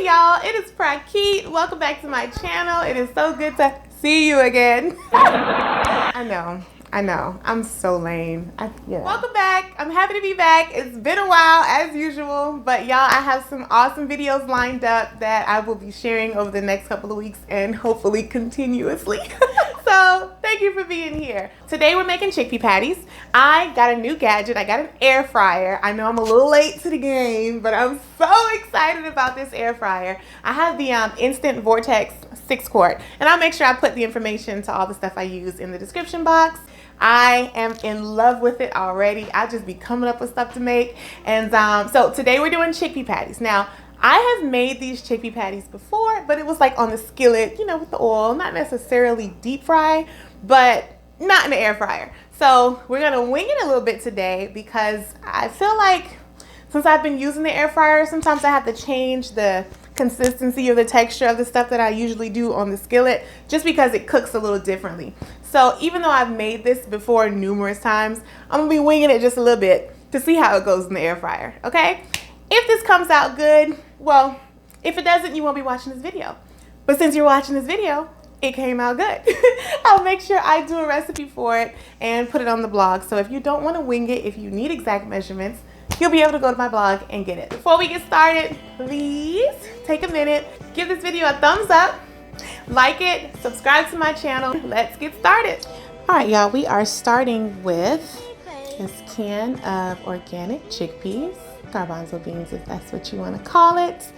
Hey y'all, it is Prakit. Welcome back to my channel. It is so good to see you again. I know. I'm so lame. Welcome back. I'm happy to be back. It's been a while as usual, but y'all, I have some awesome videos lined up that I will be sharing over the next couple of weeks and hopefully continuously. So thank you for being here. Today we're making chickpea patties. I got a new gadget. I got an air fryer. I know I'm a little late to the game, but I'm so excited about this air fryer. I have the Instant Vortex 6-quart, and I'll make sure I put the information to all the stuff I use in the description box. I am in love with it already. I just be coming up with stuff to make. And so today we're doing chickpea patties. Now, I have made these chickpea patties before, but it was like on the skillet, you know, with the oil, not necessarily deep fry, but not in the air fryer. So we're gonna wing it a little bit today because I feel like since I've been using the air fryer, sometimes I have to change the consistency or the texture of the stuff that I usually do on the skillet just because it cooks a little differently. So even though I've made this before numerous times, I'm gonna be winging it just a little bit to see how it goes in the air fryer, okay? If this comes out good, well, if it doesn't, you won't be watching this video. But since you're watching this video, it came out good. I'll make sure I do a recipe for it and put it on the blog. So if you don't want to wing it, if you need exact measurements, you'll be able to go to my blog and get it. Before we get started, please take a minute, give this video a thumbs up, like it, subscribe to my channel. Let's get started. All right, y'all, we are starting with this can of organic chickpeas, garbanzo beans if that's what you want to call it.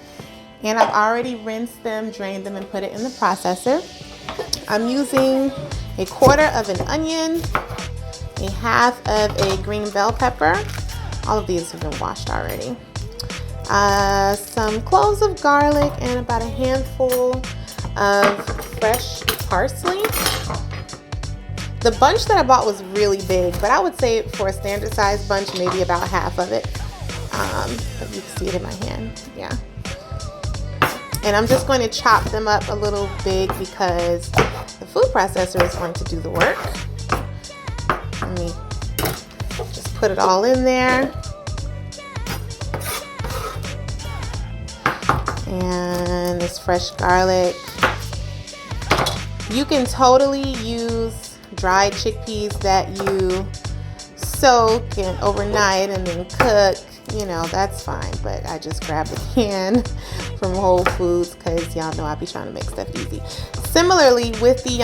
And I've already rinsed them, drained them, and put it in the processor. I'm using 1/4 of an onion, 1/2 of a green bell pepper. All of these have been washed already. Some cloves of garlic and about a handful of fresh parsley. The bunch that I bought was really big, but I would say for a standard size bunch, maybe about 1/2 of it. But you can see it in my hand, yeah. And I'm just going to chop them up a little big because the food processor is going to do the work. Let me just put it all in there. And this fresh garlic. You can totally use dried chickpeas that you soak and overnight and then cook. You know, that's fine, but I just grabbed a can from Whole Foods because y'all know I be trying to make stuff easy. Similarly with the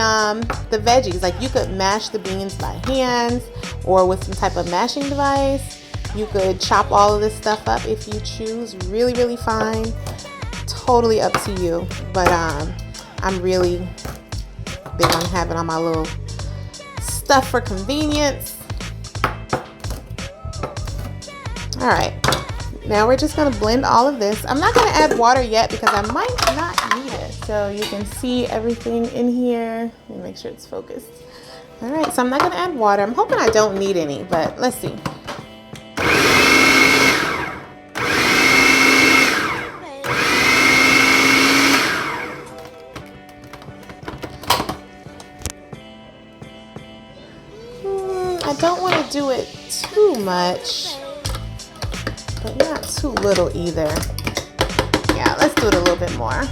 veggies, like you could mash the beans by hand or with some type of mashing device. You could chop all of this stuff up if you choose, really, really fine. Totally up to you, but I'm really big on having all my little stuff for convenience. All right, now we're just gonna blend all of this. I'm not gonna add water yet because I might not need it. So you can see everything in here. Let me make sure it's focused. All right, so I'm not gonna add water. I'm hoping I don't need any, but let's see. I don't want to do it too much, but not too little either. Yeah, let's do it a little bit more.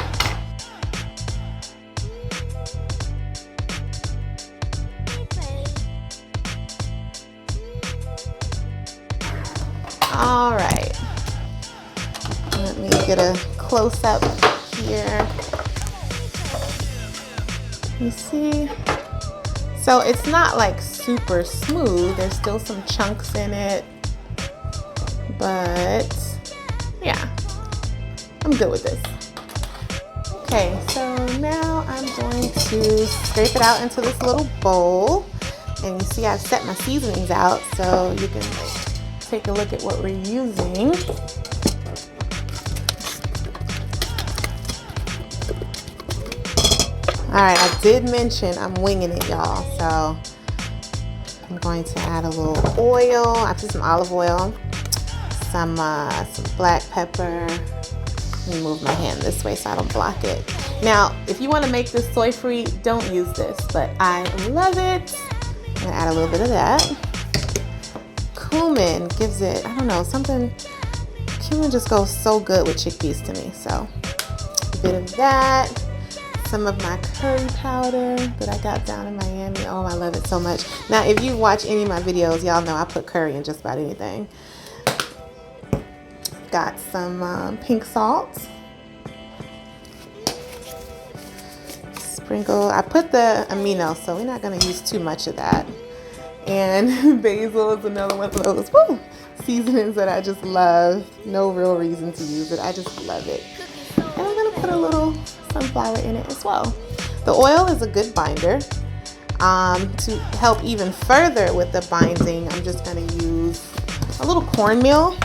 All right. Let me get a close up here. You see? So it's not like super smooth. There's still some chunks in it. But yeah, I'm good with this. Okay, so now I'm going to scrape it out into this little bowl. And you see I've set my seasonings out so you can take a look at what we're using. All right, I did mention I'm winging it, y'all. So I'm going to add a little oil. I put some olive oil. Some black pepper. Let me move my hand this way so I don't block it. Now, if you want to make this soy-free, don't use this, but I love it. I'm gonna add a little bit of that. Cumin gives it, I don't know, something. Cumin just goes so good with chickpeas to me. So bit of that. Some of my curry powder that I got down in Miami. Oh, I love it so much. Now, if you watch any of my videos, y'all know I put curry in just about anything. Got some pink salt. Sprinkle. I put the amino, so we're not going to use too much of that. And basil is another one of those seasonings that I just love. No real reason to use it. I just love it. And I'm going to put a little sunflower in it as well. The oil is a good binder. To help even further with the binding, I'm just going to use a little cornmeal.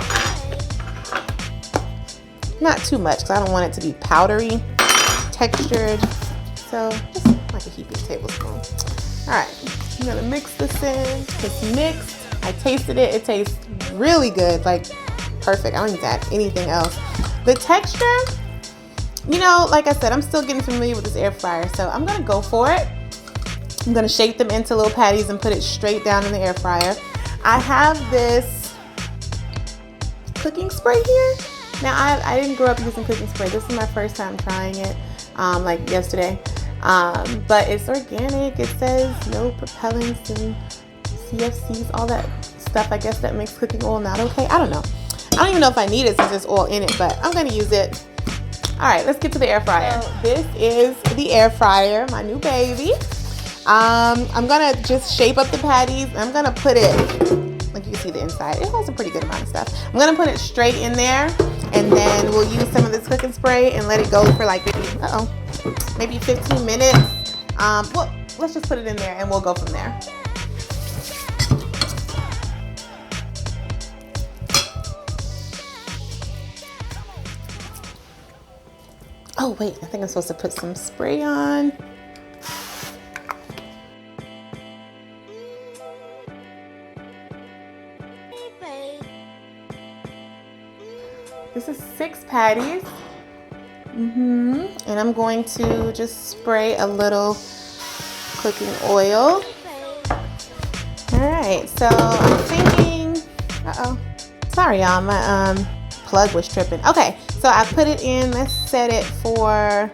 Not too much because I don't want it to be powdery, textured. So just like a heaping tablespoon. All right, I'm gonna mix this in. It's mixed. I tasted it. It tastes really good, like perfect. I don't need to add anything else. The texture, you know, like I said, I'm still getting familiar with this air fryer, so I'm gonna go for it. I'm gonna shape them into little patties and put it straight down in the air fryer. I have this cooking spray here. Now, I didn't grow up using cooking spray. This is my first time trying it, like yesterday. But it's organic. It says no propellants and CFCs, all that stuff, I guess, that makes cooking oil not okay. I don't know. I don't even know if I need it since there's oil in it, but I'm going to use it. All right, let's get to the air fryer. So this is the air fryer, my new baby. I'm going to just shape up the patties. I'm going to put it, like you can see the inside. It holds a pretty good amount of stuff. I'm going to put it straight in there. And then we'll use some of this cooking spray and let it go for like maybe 15 minutes. Well, let's just put it in there and we'll go from there. Oh wait, I think I'm supposed to put some spray on. This is 6 patties. And I'm going to just spray a little cooking oil. All right, so I'm thinking, sorry y'all, my plug was tripping. Okay, so I put it in, let's set it for,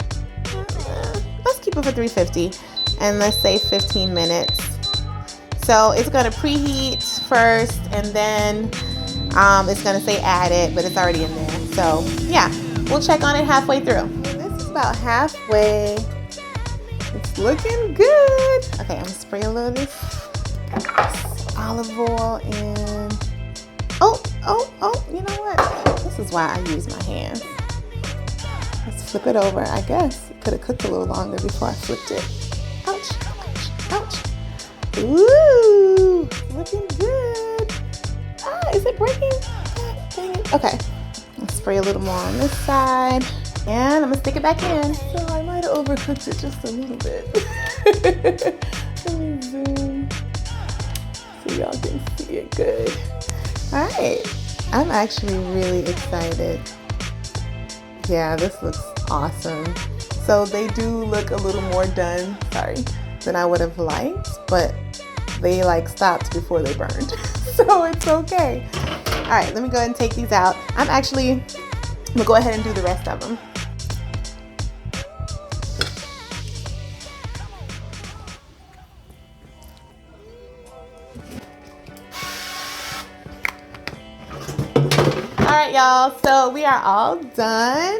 let's keep it for 350 and let's say 15 minutes. So it's gonna preheat first and then it's gonna say add it, but it's already in there. So yeah, we'll check on it halfway through. This is about halfway. It's looking good. Okay, I'm gonna spray a little of this olive oil in. Oh, you know what? This is why I use my hands. Let's flip it over. I guess it could have cooked a little longer before I flipped it. Ouch, ouch, ouch. Ooh, looking good. Is it breaking? Dang it. Okay, I'll spray a little more on this side. And I'm gonna stick it back in. So I might have overcooked it just a little bit. Let me zoom so y'all can see it good. All right, I'm actually really excited. Yeah, this looks awesome. So they do look a little more done, than I would have liked, but they like stopped before they burned. So it's okay. All right, let me go ahead and take these out. I'm gonna go ahead and do the rest of them. All right, y'all, so we are all done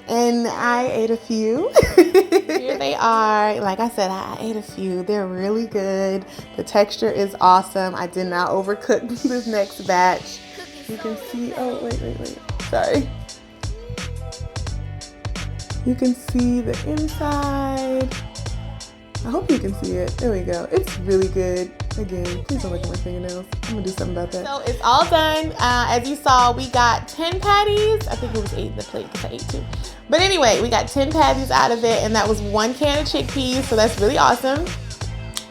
and I ate a few. Here they are. Like I said, I ate a few. They're really good. The texture is awesome. I did not overcook this next batch. You can see, oh, wait. Sorry. You can see the inside. I hope you can see it. There we go. It's really good. Again, please don't look at my fingernails. I'm gonna do something about that. So it's all done. As you saw, we got 10 patties. I think it was 8 in the plate because I ate 2. But anyway, we got 10 patties out of it, and that was 1 can of chickpeas, so that's really awesome.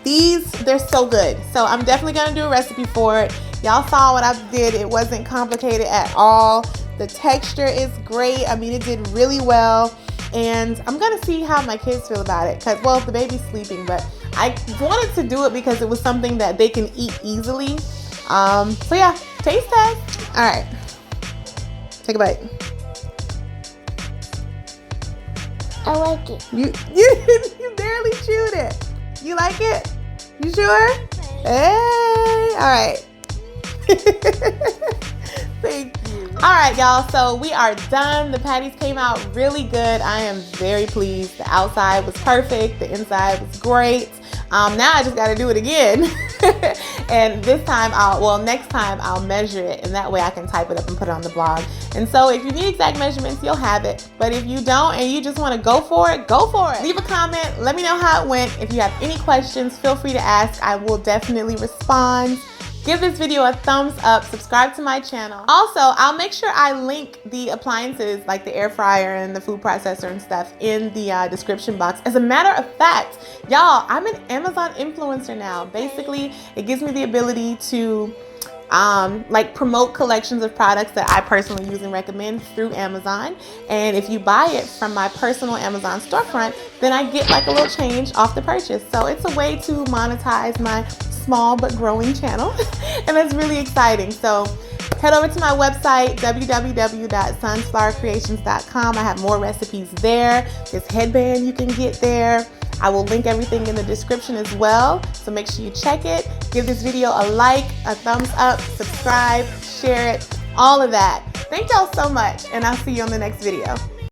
These, they're so good. So I'm definitely gonna do a recipe for it. Y'all saw what I did. It wasn't complicated at all. The texture is great. I mean, it did really well. And I'm gonna see how my kids feel about it. Cause, well, the baby's sleeping, but I wanted to do it because it was something that they can eat easily. So yeah, taste test. All right, take a bite. I like it. You barely chewed it. You like it? You sure? Hey, all right. Thank you. All right, y'all. So we are done. The patties came out really good. I am very pleased. The outside was perfect. The inside was great. Now I just got to do it again. And this time next time I'll measure it, and that way I can type it up and put it on the blog. And so if you need exact measurements, you'll have it. But if you don't and you just want to go for it, go for it. Leave a comment. Let me know how it went. If you have any questions, feel free to ask. I will definitely respond. Give this video a thumbs up, subscribe to my channel. Also, I'll make sure I link the appliances like the air fryer and the food processor and stuff in the description box. As a matter of fact, y'all, I'm an Amazon influencer now. Basically, it gives me the ability to like promote collections of products that I personally use and recommend through Amazon. And if you buy it from my personal Amazon storefront, then I get like a little change off the purchase. So it's a way to monetize my small but growing channel. And that's really exciting. So head over to my website, www.sunflowercreations.com. I have more recipes there. This headband you can get there. I will link everything in the description as well, so make sure you check it. Give this video a like, a thumbs up, subscribe, share it, all of that. Thank y'all so much, and I'll see you on the next video.